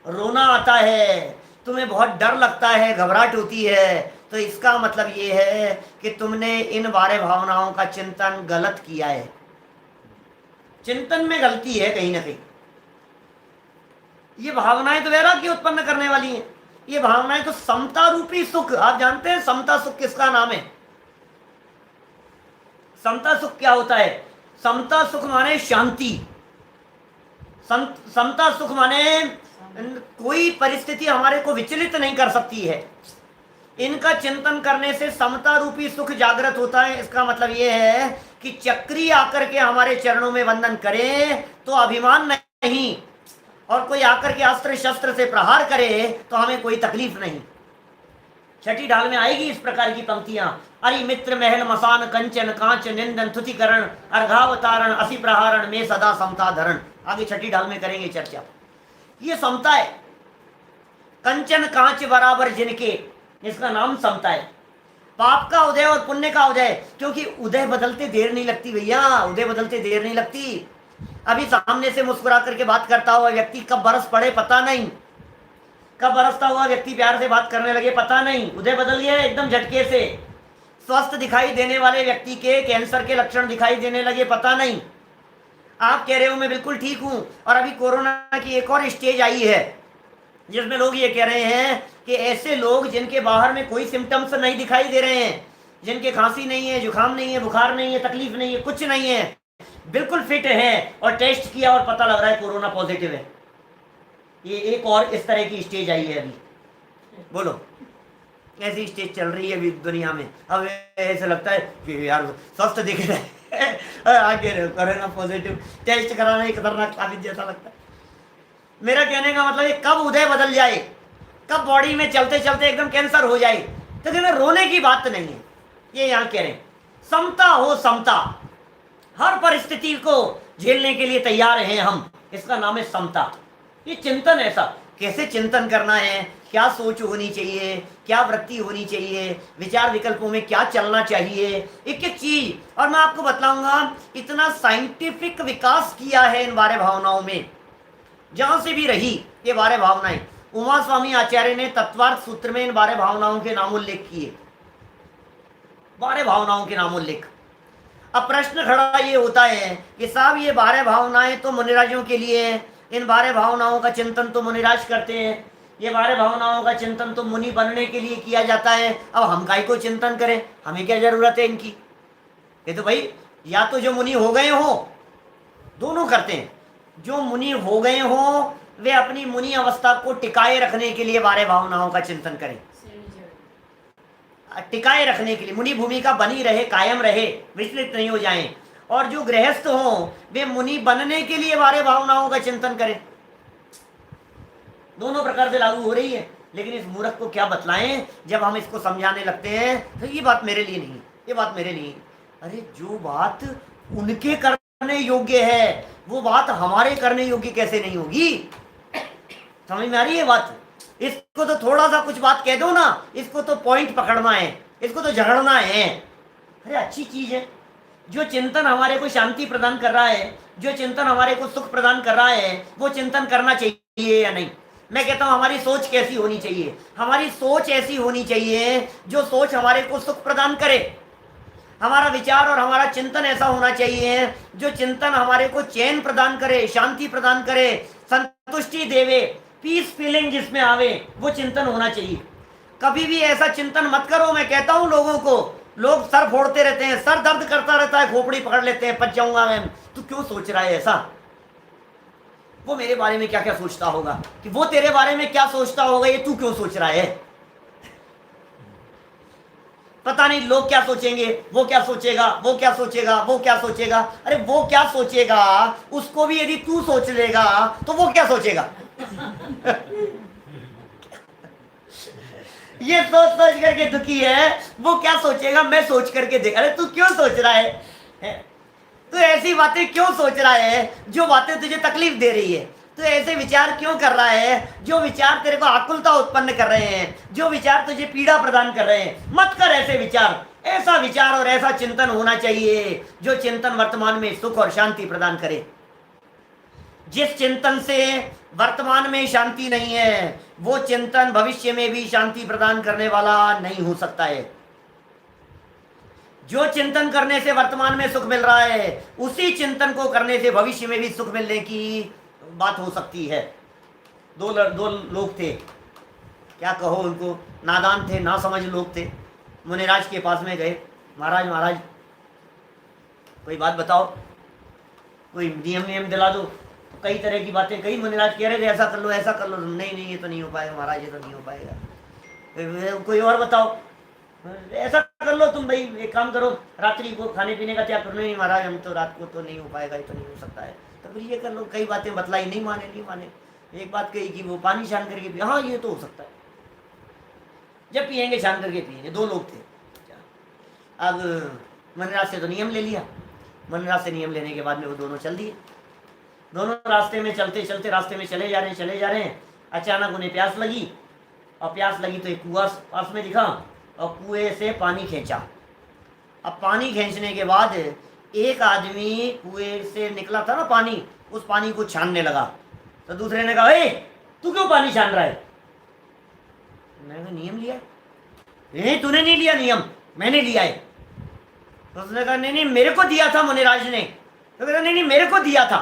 रोना आता है, तुम्हें बहुत डर लगता है, घबराहट होती है, तो इसका मतलब ये है कि तुमने इन 12 भावनाओं का चिंतन गलत किया है। चिंतन में गलती है कहीं ना कहीं। ये भावनाएं तो वैराग्य उत्पन्न करने वाली हैं, ये भावनाएं तो समता रूपी सुख। आप जानते हैं समता सुख किसका नाम है? समता सुख क्या होता है? समता सुख माने शांति। समता सुख माने कोई परिस्थिति हमारे को विचलित नहीं कर सकती है। इनका चिंतन करने से समता रूपी सुख जागृत होता है। इसका मतलब यह है कि चक्री आकर के हमारे चरणों में वंदन करे तो अभिमान नहीं, और कोई आकर के अस्त्र शस्त्र से प्रहार करे तो हमें कोई तकलीफ नहीं। छठी ढाल में आएगी इस प्रकार की पंक्तियां। अरि मित्र महल मसान कंचन कांच निंदन तुतिकरण अर्घावतारण असि प्रहारण में सदा समता धरण। आगे छठी ढाल में करेंगे चर्चा। ये समता है, कंचन कांच बराबर जिनके, इसका नाम समता है। पाप का उदय और पुण्य का उदय, क्योंकि उदय बदलते देर नहीं लगती भैया, उदय बदलते देर नहीं लगती। अभी सामने से मुस्कुरा करके बात करता हुआ व्यक्ति कब बरस पड़े पता नहीं, कब बरसता हुआ व्यक्ति प्यार से बात करने लगे पता नहीं, उदय बदल गया एकदम झटके से। स्वस्थ दिखाई देने वाले व्यक्ति के कैंसर के लक्षण दिखाई देने लगे पता नहीं। आप कह रहे हो मैं बिल्कुल ठीक हूं, और अभी कोरोना की एक और स्टेज आई है जिसमें लोग ये कह रहे हैं कि ऐसे लोग जिनके बाहर में कोई सिम्टम्स नहीं दिखाई दे रहे हैं, जिनके खांसी नहीं है, जुकाम नहीं है, बुखार नहीं है, तकलीफ नहीं है, कुछ नहीं है, बिल्कुल फिट है, और टेस्ट किया और पता लग रहा है कोरोना पॉजिटिव है। ये एक और इस तरह की स्टेज आई है अभी। बोलो कैसी स्टेज चल रही है अभी दुनिया में। अब ऐसा लगता है कि यार स्वस्थ दिख रहे हैं आगे कोरोना पॉजिटिव, टेस्ट कराना ही खतरनाक साबित जैसा लगता है। मेरा कहने का मतलब ये कब उदय बदल जाए, कब बॉडी में चलते चलते एकदम कैंसर हो जाए, तो कहते रोने की बात नहीं है। ये यहाँ कह रहे हैं समता हो, समता, हर परिस्थिति को झेलने के लिए तैयार हैं हम, इसका नाम है समता। ये चिंतन ऐसा कैसे चिंतन करना है, क्या सोच होनी चाहिए, क्या वृत्ति होनी चाहिए, विचार विकल्पों में क्या चलना चाहिए, एक एक चीज। और मैं आपको बताऊंगा इतना साइंटिफिक विकास किया है इन 12 भावनाओं में, जहां से भी रही ये 12 भावनाएं। उमा स्वामी आचार्य ने तत्वार्थ सूत्र में इन 12 भावनाओं के नामोल्लेख किए, 12 भावनाओं के नामोल्लेख। अब प्रश्न खड़ा ये होता है कि साहब ये 12 भावनाएं तो मुनिराजों के लिए है, इन 12 भावनाओं का चिंतन तो मुनिराज करते हैं, ये 12 भावनाओं का चिंतन तो मुनि बनने के लिए किया जाता है, अब हम काहे को चिंतन करें, हमें क्या जरूरत है इनकी। ये तो भाई या तो जो मुनि हो गए हो दोनों करते हैं। जो मुनि हो गए हों वे अपनी मुनि अवस्था को टिकाए रखने के लिए बारह भावनाओं का चिंतन करें, टिकाए रखने के लिए मुनि भूमिका बनी रहे, कायम रहे, विचलित नहीं हो जाएं। और जो गृहस्थ हों वे मुनि बनने के लिए बारह भावनाओं का चिंतन करें। दोनों प्रकार से लागू हो रही है। लेकिन इस मूर्ख को क्या बतलाएं, जब हम इसको समझाने लगते हैं तो ये बात मेरे लिए नहीं, ये बात मेरे लिए। अरे जो बात उनके करने योग्य है वो बात हमारे करने योग्य कैसे नहीं होगी? समझ में आ रही है बात? इसको तो थोड़ा सा कुछ बात कह दो ना, इसको तो पॉइंट पकड़ना है, इसको तो झगड़ना है। अरे अच्छी चीज है, जो चिंतन हमारे को शांति प्रदान कर रहा है, जो चिंतन हमारे को सुख प्रदान कर रहा है, वो चिंतन करना चाहिए या नहीं? मैं कहता हूं हमारी सोच कैसी होनी चाहिए? हमारी सोच ऐसी होनी चाहिए जो सोच हमारे को सुख प्रदान करे। हमारा विचार और हमारा चिंतन ऐसा होना चाहिए जो चिंतन हमारे को चैन प्रदान करे, शांति प्रदान करे, संतुष्टि देवे, पीस फीलिंग जिसमें आवे, वो चिंतन होना चाहिए। कभी भी ऐसा चिंतन मत करो। मैं कहता हूं लोगों को, लोग सर फोड़ते रहते हैं, सर दर्द करता रहता है, खोपड़ी पकड़ लेते हैं, पच जाऊंगा मैं। तू क्यों सोच रहा है ऐसा? वो मेरे बारे में क्या क्या सोचता होगा, कि वो तेरे बारे में क्या सोचता होगा, ये तू क्यों सोच रहा है? पता नहीं लोग क्या सोचेंगे, वो क्या सोचेगा, वो क्या सोचेगा, वो क्या सोचेगा। अरे वो क्या सोचेगा उसको भी यदि तू सोच लेगा तो वो क्या सोचेगा? ये सोच सोच करके दुखी है, वो क्या सोचेगा मैं सोच करके देख। अरे तू क्यों सोच रहा है? तू ऐसी बातें क्यों सोच रहा है जो बातें तुझे तकलीफ दे रही है? तू ऐसे विचार क्यों कर रहा है जो विचार तेरे को आकुलता उत्पन्न कर रहे हैं, जो विचार तुझे पीड़ा प्रदान कर रहे हैं? मत कर ऐसे विचार। ऐसा विचार और ऐसा चिंतन होना चाहिए जो चिंतन वर्तमान में सुख और शांति प्रदान करे। जिस चिंतन से वर्तमान में शांति नहीं है वो चिंतन भविष्य में भी शांति प्रदान करने वाला नहीं हो सकता है। जो चिंतन करने से वर्तमान में सुख मिल रहा है उसी चिंतन को करने से भविष्य में भी सुख मिलने की बात हो सकती है। दो लोग थे, क्या कहो उनको, नादान थे, ना समझ लोग थे। मुनिराज के पास में गए, महाराज महाराज कोई बात बताओ, कोई नियम दिला दो। कई तरह की बातें कई। मुनिराज कह रहे थे ऐसा कर लो, ऐसा कर लो। नहीं नहीं ये तो नहीं हो पाएगा महाराज, ये तो नहीं हो पाएगा। कोई और बताओ, ऐसा कर लो तुम भाई, एक काम करो, रात्रि को खाने पीने का त्याग कर लो। नहीं महाराज हम तो रात को तो नहीं हो पाएगा, ये तो नहीं हो सकता है। तो फिर ये कर लो। कई बातें बतलाई, नहीं माने। एक बात कही कि वो पानी छान करके पिए। हाँ ये तो हो सकता है, जब पियेंगे छान करके पियेंगे। दो लोग थे। अब मुनिराज से तो नियम ले लिया। मुनिराज से नियम लेने के बाद में वो दोनों चल दिए। दोनों रास्ते में चलते चलते रास्ते में चले जा रहे हैं। अचानक उन्हें प्यास लगी, और प्यास लगी तो एक कुआं पास में दिखा, और कुएं से पानी खींचा। अब पानी खींचने के बाद एक आदमी कुएं से निकला था ना पानी, उस पानी को छानने लगा। तो दूसरे ने कहा, ए तू क्यों पानी छान रहा है? मैंने नियम लिया। तूने नहीं लिया नियम, मैंने लिया है। तो उसने कहा नहीं मेरे को दिया था मुनिराज ने। तो कहता नहीं मेरे को दिया था।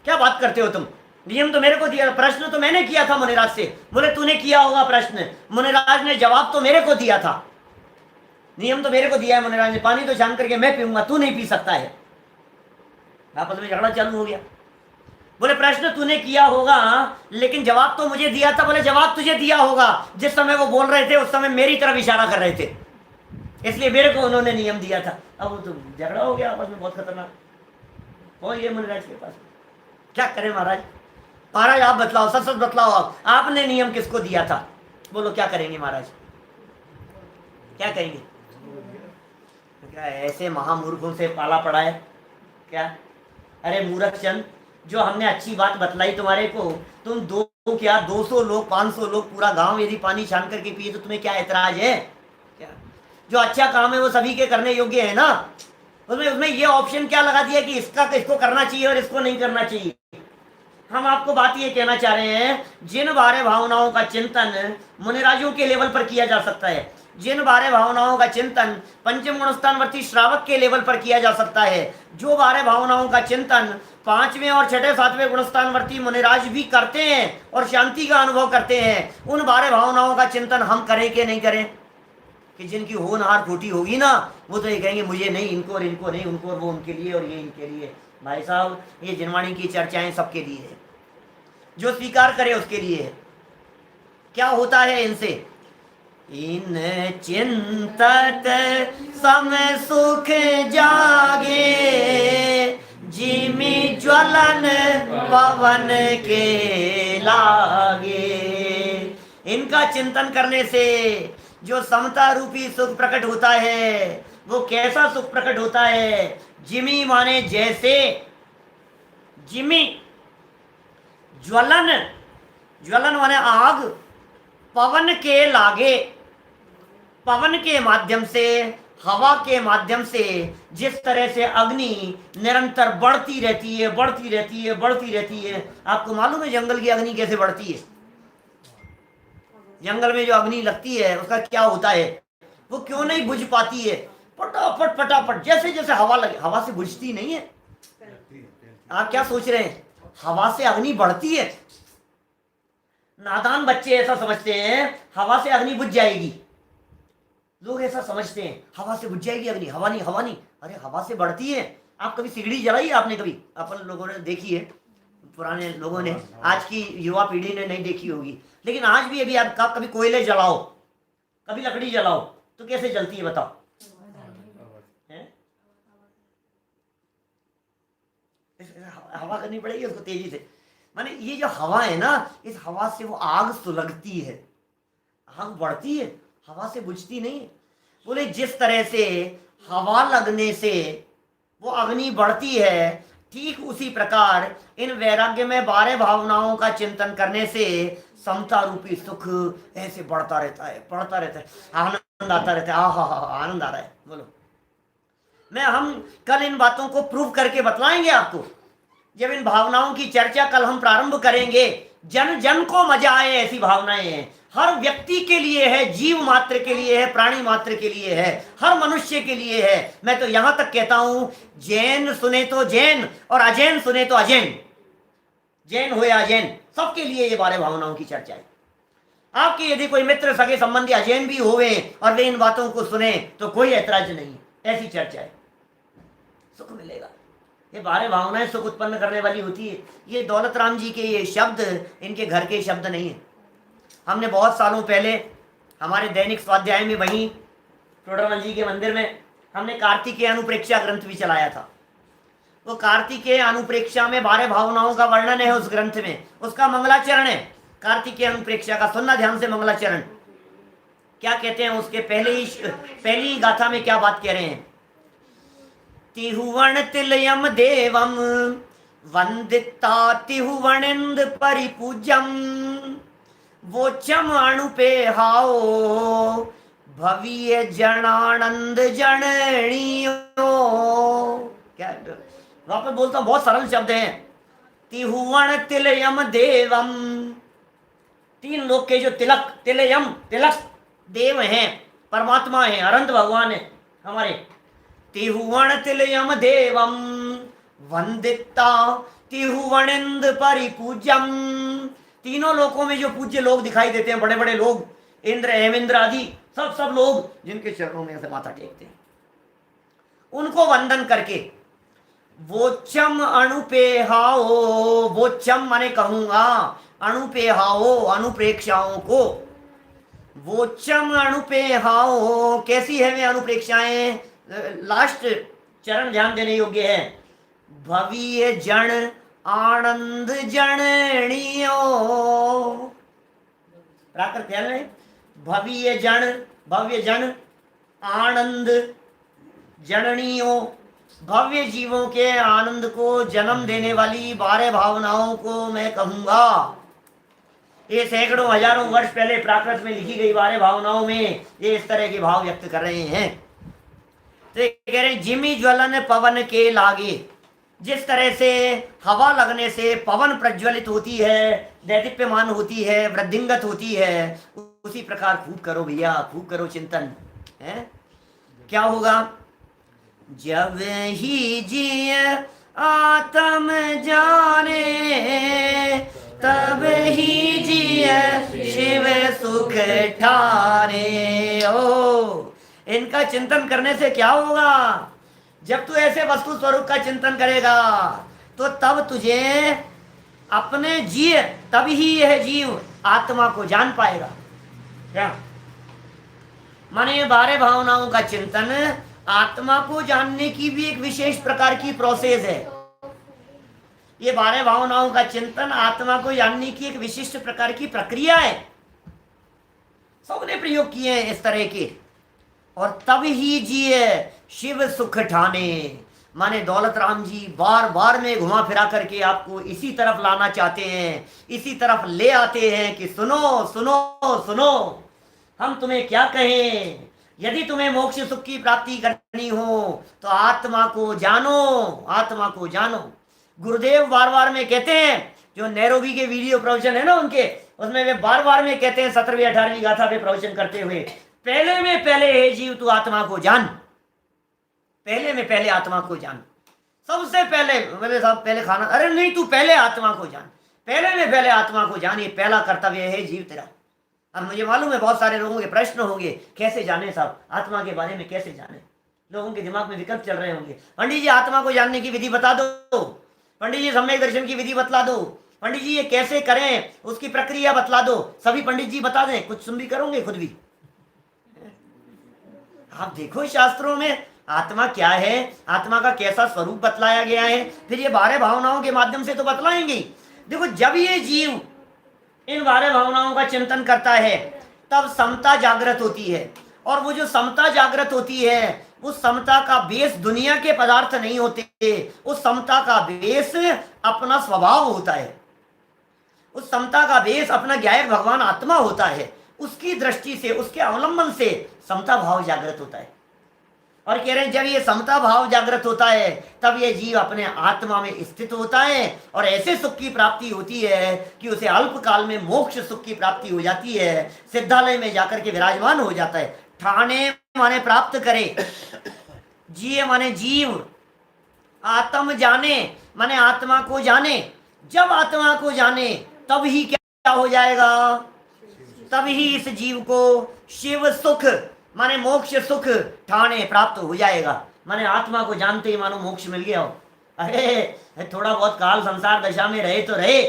क्या बात करते हो तुम? नियम तो मेरे को दिया, प्रश्न तो मैंने किया था मुनिराज से। बोले तूने किया होगा प्रश्न, मुनिराज ने जवाब तो मेरे को दिया था। नियम तो मेरे को दिया है मुनिराज ने, पानी तो छान करके मैं पीऊंगा, तू नहीं पी सकता है। आपस में झगड़ा चालू हो गया। बोले प्रश्न तूने किया होगा लेकिन जवाब तो मुझे दिया था। बोले जवाब तुझे दिया होगा, जिस समय वो बोल रहे थे उस समय मेरी तरफ इशारा कर रहे थे, इसलिए मेरे को उन्होंने नियम दिया था। अब वो तो झगड़ा हो गया आपस में, बहुत खतरनाक। पहुंच गए मुनिराज के पास। क्या करें महाराज? महाराज आप बतलाओ, सच सच बतलाओ, आपने नियम किसको दिया था? बोलो क्या करेंगे महाराज, क्या करेंगे? क्या ऐसे महामूर्खों से पाला पड़ा है क्या? अरे मूर्ख चंद, जो हमने अच्छी बात बतलाई तुम्हारे को, तुम दो क्या 200 लोग 500 लोग पूरा गांव यदि पानी छान करके पिए तो तुम्हें क्या ऐतराज है? क्या जो अच्छा काम है वो सभी के करने योग्य है ना? उसमें ये ऑप्शन क्या लगा दिया कि इसको करना चाहिए और इसको नहीं करना चाहिए? हम आपको बात ये कहना चाह रहे हैं, जिन बारह भावनाओं का चिंतन मुनिराजों के लेवल पर किया जा सकता है, जिन बारह भावनाओं का चिंतन पंचम गुणस्थानवर्ती श्रावक के लेवल पर किया जा सकता है, जो बारह भावनाओं का चिंतन 5वें और 6ठे 7वें गुणस्थानवर्ती मुनिराज भी करते हैं और शांति का अनुभव करते हैं, उन बारह भावनाओं का चिंतन हम करें कि नहीं करें? कि जिनकी होनहार खोटी होगी ना, वो तो ये कहेंगे मुझे नहीं, इनको और इनको नहीं, उनको और वो उनके लिए और ये इनके लिए। भाई साहब ये जिनवाणी की चर्चाएं सबके लिए है, जो स्वीकार करे उसके लिए है। क्या होता है इनसे? इन चिंतत सम सुख जागे, जिमि ज्वलन पवन के लागे। इनका चिंतन करने से जो समता रूपी सुख प्रकट होता है, वो कैसा सुख प्रकट होता है? जिमि माने जैसे, जिमि ज्वलन, ज्वलन माने आग, पवन के लागे, पवन के माध्यम से, हवा के माध्यम से जिस तरह से अग्नि निरंतर बढ़ती रहती है, बढ़ती रहती है, बढ़ती रहती है। आपको मालूम है जंगल की अग्नि कैसे बढ़ती है? जंगल में जो अग्नि लगती है उसका क्या होता है? वो क्यों नहीं बुझ पाती है? फटाफट फटाफट, जैसे जैसे हवा लगे। हवा से बुझती नहीं है। आप क्या सोच रहे हैं हवा से अग्नि बढ़ती है? नादान बच्चे ऐसा समझते हैं हवा से अग्नि बुझ जाएगी। लोग ऐसा समझते हैं हवा से बुझ जाएगी अग्नि। हवा नहीं, हवा नहीं, अरे हवा से बढ़ती है। आप कभी सिगड़ी जलाई? आपने कभी? अपन लोगों ने देखी है, पुराने लोगों ने, आज की युवा पीढ़ी ने नहीं देखी होगी, लेकिन आज भी अभी आप कभी कोयले जलाओ, कभी लकड़ी जलाओ तो कैसे जलती है बताओ? हवा करनी पड़ेगी उसको तेजी से। माने ये जो हवा है ना, इस हवा से वो आग सुलगती है, आग बढ़ती है, हवा से बुझती नहीं। बोले जिस तरह से हवा लगने से वो अग्नि बढ़ती है, ठीक उसी प्रकार इन वैराग्य में 12 भावनाओं का चिंतन करने से समता रूपी सुख ऐसे बढ़ता रहता है, बढ़ता रहता है, आनंद आता रहता है। आहा हा, आनंद आ रहा है। बोलो, हम कल इन बातों को प्रूव करके बतलाएंगे आपको। जब इन भावनाओं की चर्चा कल हम प्रारंभ करेंगे, जन जन को मजा आए ऐसी भावनाएं हैं। हर व्यक्ति के लिए है, जीव मात्र के लिए है, प्राणी मात्र के लिए है, हर मनुष्य के लिए है। मैं तो यहां तक कहता हूं, जैन सुने तो जैन और अजैन सुने तो अजैन, जैन हो या अजैन, सबके लिए ये 12 भावनाओं की चर्चा है। आपके यदि कोई मित्र सगे संबंधी अजैन भी होवे और वे इन बातों को सुने तो कोई ऐतराज नहीं, ऐसी चर्चा है, सुख मिलेगा। ये 12 भावनाएं सुख उत्पन्न करने वाली होती है। ये दौलत राम जी के ये शब्द इनके घर के शब्द नहीं है। हमने बहुत सालों पहले हमारे दैनिक स्वाध्याय में वहीं टोडरमल जी के मंदिर में हमने कार्तिकेय अनुप्रेक्षा ग्रंथ भी चलाया था। वो कार्तिकेय अनुप्रेक्षा में 12 भावनाओं का वर्णन है उस ग्रंथ में, उसका मंगलाचरण है। कार्तिकेय अनुप्रेक्षा का सुनना ध्यान से मंगलाचरण क्या कहते हैं। उसके पहली गाथा में क्या बात कह रहे हैं? तिहुवण तिलयम देवम वंदिता तिहुवणिंद परिपूज्यम, वोचम अणुपे हाओ भवीय जनानंद जनणियो। क्या वापस बोलता हूं, बहुत सरल शब्द हैं। तिहुवण तिलयम देवम, 3 लोग के जो तिलक, तिलयम तिलक देव हैं, परमात्मा हैं, अनंत भगवान है हमारे। तिहुवण तिलयम देवम वंदिता तिहुवणिंद परिपूज्यम। तीनों लोकों में जो पूज्य लोग दिखाई देते हैं, बड़े बड़े लोग, इंद्र हेमेंद्र आदि सब लोग जिनके चरणों में ऐसे माथा टेकते हैं, उनको वंदन करके वोचम अणुपेहाओ, वोचम माने कहूंगा, अणुपेहाओ अनुप्रेक्षाओं को, वोचम अणुपेहाओ। कैसी है वे अनुप्रेक्षाएं? लास्ट चरण ध्यान देने योग्य है। भवीय जन आनंद जनणियो, प्राकृत ध्यान में, भवीय जन, भव्य जन, आनंद जनणियो, भव्य जीवों के आनंद को जन्म देने वाली 12 भावनाओं को मैं कहूंगा। ये सैकड़ों हजारों वर्ष पहले प्राकृत में लिखी गई 12 भावनाओं में ये इस तरह के भाव व्यक्त कर रहे हैं। तो कह रहे हैं जिमि ज्वलन पवन के लागे। जिस तरह से हवा लगने से पवन प्रज्वलित होती है, दैदीप्यमान होती है, वृद्धिंगत होती है, उसी प्रकार खूब करो भैया, खूब करो चिंतन है। क्या होगा? जब ही जिय आत्म जाने, तब ही जिय शिव सुख ठाने। ओ, इनका चिंतन करने से क्या होगा? जब तू ऐसे वस्तु स्वरूप का चिंतन करेगा तो तब तुझे अपने जीव, तब ही यह जीव आत्मा को जान पाएगा। क्या माने, 12 भावनाओं का चिंतन आत्मा को जानने की भी एक विशेष प्रकार की प्रोसेस है। ये 12 भावनाओं का चिंतन आत्मा को जानने की एक विशिष्ट प्रकार की प्रक्रिया है। सबने प्रयोग किए हैं इस तरह के। और तब ही जिए शिव सुख ठाने, माने दौलत राम जी बार बार में घुमा फिरा करके आपको इसी तरफ लाना चाहते हैं, इसी तरफ ले आते हैं कि सुनो सुनो सुनो, हम तुम्हें क्या कहें, यदि तुम्हें मोक्ष सुख की प्राप्ति करनी हो तो आत्मा को जानो, आत्मा को जानो। गुरुदेव बार बार में कहते हैं, जो नैरोबी के वीडियो प्रवचन है ना उनके, उसमें वे बार बार में कहते हैं 17वीं 18वीं गाथा पे प्रवचन करते हुए, पहले में पहले हे जीव तू आत्मा को जान, पहले में पहले आत्मा को जान। सबसे पहले बोले साहब पहले खाना, अरे नहीं तू पहले आत्मा को जान, पहले में पहले आत्मा को जान, ये पहला कर्तव्य है जीव तेरा। अब मुझे मालूम है बहुत सारे लोगों के प्रश्न होंगे, कैसे जाने साहब आत्मा के बारे में, कैसे जाने, लोगों के दिमाग में विकल्प चल रहे होंगे। पंडित जी आत्मा को जानने की विधि बता दो, पंडित जी सम्यक दर्शन की विधि बतला दो, पंडित जी ये कैसे करें उसकी प्रक्रिया बतला दो। सभी पंडित जी बता दें, कुछ तुम भी करोगे खुद भी। आप देखो शास्त्रों में आत्मा क्या है, आत्मा का कैसा स्वरूप बतलाया गया है, फिर ये 12 भावनाओं के माध्यम से तो बतलाएंगे। देखो जब ये जीव इन 12 भावनाओं का चिंतन करता है तब समता जागृत होती है, और वो जो समता जागृत होती है उस समता का बेस दुनिया के पदार्थ नहीं होते, उस समता का बेस अपना स्वभाव होता है, उस समता का बेस अपना ज्ञायक भगवान आत्मा होता है। उसकी दृष्टि से, उसके अवलंबन से समता भाव जागृत होता है। और कह रहे हैं जब ये समता भाव जागृत होता है तब ये जीव अपने आत्मा में स्थित होता है और ऐसे सुख की प्राप्ति होती है कि उसे अल्प काल में मोक्ष सुख की प्राप्ति हो जाती है, सिद्धालय में जाकर के विराजमान हो जाता है। ठाणे माने प्राप्त करे, जिए माने जीव, आत्म जाने माने आत्मा को जाने। जब आत्मा को जाने तब ही क्या हो जाएगा, तब ही इस जीव को शिव सुख माने मोक्ष सुख ठाणे प्राप्त हो जाएगा। माने आत्मा को जानते ही मानो मोक्ष मिल गया हो। अरे थोड़ा बहुत काल संसार दशा में रहे तो रहे,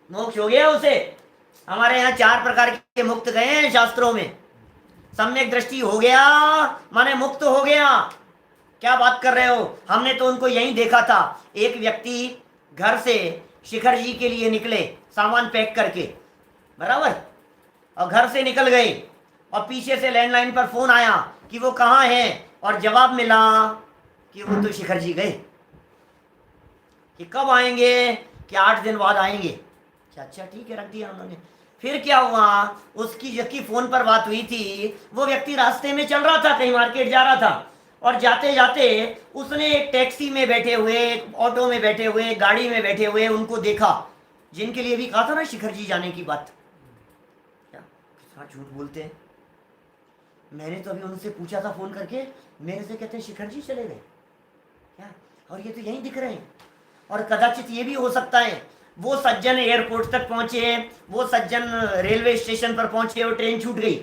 मोक्ष हो गया उसे। हमारे यहाँ 4 प्रकार के मुक्त गए हैं शास्त्रों में। सम्यक दृष्टि हो गया माने मुक्त हो गया। क्या बात कर रहे हो, हमने तो उनको यहीं देखा था। एक व्यक्ति घर से शिखर जी के लिए निकले सामान पैक करके, बराबर, और घर से निकल गए और पीछे से लैंडलाइन पर फोन आया कि वो कहाँ है, और जवाब मिला कि वो तो शिखर जी गए। कि कब आएंगे, कि 8 दिन बाद आएंगे। अच्छा ठीक है, रख दिया उन्होंने। फिर क्या हुआ, उसकी जिसकी फोन पर बात हुई थी वो व्यक्ति रास्ते में चल रहा था, कहीं मार्केट जा रहा था, और जाते जाते उसने एक टैक्सी में बैठे हुए, ऑटो में बैठे हुए, गाड़ी में बैठे हुए उनको देखा, जिनके लिए भी कहा था ना शिखर जी जाने की बात। क्या कितना झूठ बोलते हैं। मैंने तो अभी उनसे पूछा था फोन करके, मेरे से कहते हैं शिखर जी चले गए क्या, और ये तो यहीं दिख रहे हैं। और कदाचित ये भी हो सकता है वो सज्जन एयरपोर्ट तक पहुंचे, वो सज्जन रेलवे स्टेशन पर पहुंचे और ट्रेन छूट गई,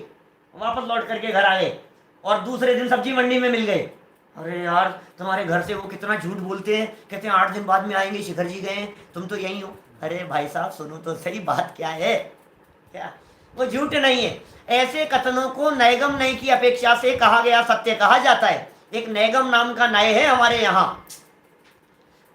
वापस लौट करके घर आ गए और दूसरे दिन सब्जी मंडी में मिल गए। अरे यार तुम्हारे घर से वो कितना झूठ बोलते हैं, कहते हैं 8 दिन बाद में आएंगे, शिखर जी गए, तुम तो यहीं हो। अरे भाई साहब सुनो तो सही, बात क्या है, क्या वो झूठ नहीं है। ऐसे कथनों को नैगम नय की अपेक्षा से कहा गया सत्य कहा जाता है। एक नैगम नाम का नय है हमारे यहाँ,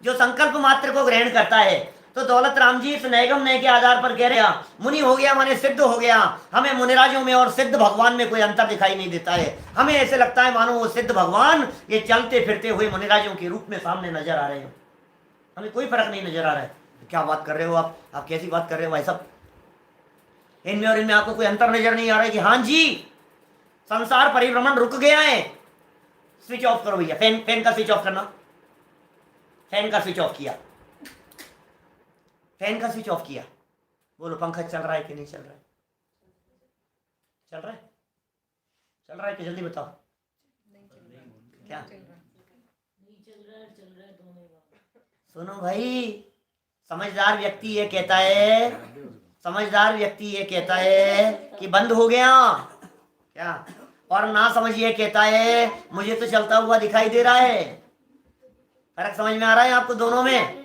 जो संकल्प मात्र को ग्रहण करता है। तो दौलत राम जी इस नैगम नय के आधार पर कह रहे हैं मुनि हो गया माने सिद्ध हो गया। हमें मुनिराजों में और सिद्ध भगवान में कोई अंतर दिखाई नहीं देता है। हमें ऐसे लगता है मानो वो सिद्ध भगवान ये चलते फिरते हुए मुनिराजों के रूप में सामने नजर आ रहे हो, हमें कोई फर्क नहीं नजर आ रहा है। क्या बात कर रहे हो आप कैसी बात कर रहे हो भाई साहब, इनमें और इनमें आपको कोई अंतर नजर नहीं आ रहा है कि हाँ जी संसार परिभ्रमण रुक गया है। स्विच ऑफ करो भैया, फैन का स्विच ऑफ करना, फैन का स्विच ऑफ किया, फैन का स्विच ऑफ किया। बोलो पंखा चल रहा है कि नहीं चल रहा है, चल रहा है, चल रहा है कि जल्दी बताओ क्या सुनो भाई, समझदार व्यक्ति ये कहता है, समझदार व्यक्ति ये कहता है कि बंद हो गया क्या, और ना समझिए कहता है मुझे तो चलता हुआ दिखाई दे रहा है। फर्क समझ में आ रहा है आपको दोनों में?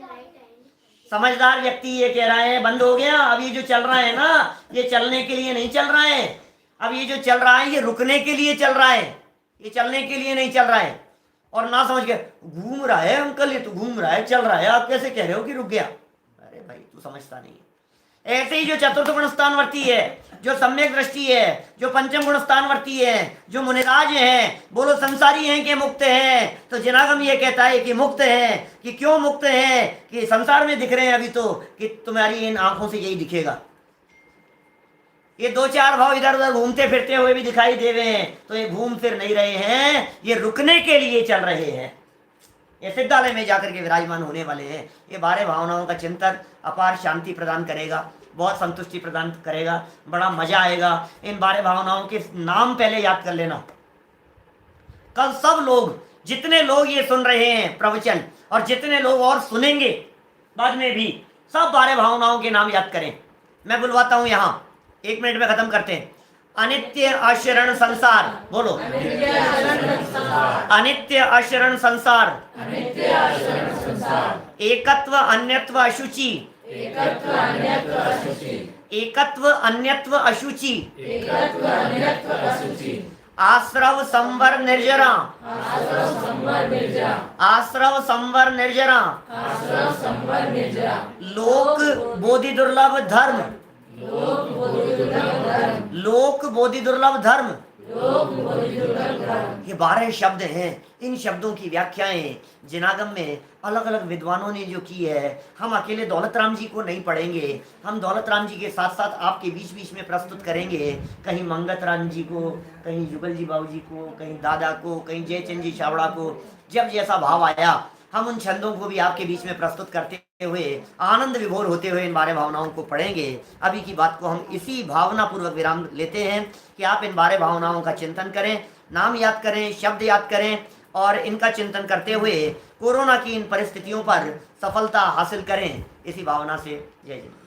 समझदार व्यक्ति ये कह रहा है बंद हो गया, अब ये जो चल रहा है ना ये चलने के लिए नहीं चल रहा है, अब ये जो चल रहा है ये रुकने के लिए चल रहा है, ये चलने के लिए नहीं चल रहा है। और ना समझ के घूम रहा है अंकल, ये तो घूम रहा है, चल रहा है, आप कैसे कह रहे हो कि रुक गया? अरे भाई तू समझता नहीं है। ऐसे ही जो चतुर्थ गुण स्थानवर्ती है, जो सम्यक दृष्टि है, जो पंचम गुण स्थानवर्ती है, जो मुनिराज है, बोलो संसारी हैं कि मुक्त है? तो जिनागम ये कहता है कि मुक्त है। कि क्यों मुक्त है? कि संसार में दिख रहे हैं अभी तो, कि तुम्हारी इन आंखों से यही दिखेगा। ये दो चार भाव इधर उधर घूमते फिरते हुए भी दिखाई दे रहे हैं, तो ये घूम फिर नहीं रहे हैं, ये रुकने के लिए चल रहे हैं। ये सिद्धालय में जाकर के विराजमान होने वाले हैं। ये 12 भावनाओं का चिंतन अपार शांति प्रदान करेगा, बहुत संतुष्टि प्रदान करेगा, बड़ा मजा आएगा। इन 12 भावनाओं के नाम पहले याद कर लेना। कल सब लोग, जितने लोग ये सुन रहे हैं प्रवचन, और जितने लोग और सुनेंगे बाद में भी, सब 12 भावनाओं के नाम याद करें। मैं बुलवाता हूं यहां, 1 मिनट में खत्म करते हैं। अनित्य अशरण संसार, बोलो अनित्य अशरण संसार, एकत्व अन्यत्व अशुचि, एकत्व अन्यत्व अशुचि, आश्रव संवर निर्जरा, आश्रव संवर निर्जरा, लोक बोधि दुर्लभ धर्म, लोक बोधि दुर्लभ धर्म। ये 12 शब्द हैं। इन शब्दों की व्याख्याएं जिनागम में अलग अलग विद्वानों ने जो की है, हम अकेले दौलत राम जी को नहीं पढ़ेंगे, हम दौलत राम जी के साथ साथ आपके बीच बीच में प्रस्तुत करेंगे। कहीं मंगत राम जी को, कहीं जुगल जी बाबू जी को, कहीं दादा को, कहीं जयचंद जी छावड़ा को, जब जैसा भाव आया हम उन छंदों को भी आपके बीच में प्रस्तुत करते हुए आनंद विभोर होते हुए इन 12 भावनाओं को पढ़ेंगे। अभी की बात को हम इसी भावना पूर्वक विराम लेते हैं कि आप इन 12 भावनाओं का चिंतन करें, नाम याद करें, शब्द याद करें, और इनका चिंतन करते हुए कोरोना की इन परिस्थितियों पर सफलता हासिल करें। इसी भावना से जय जय।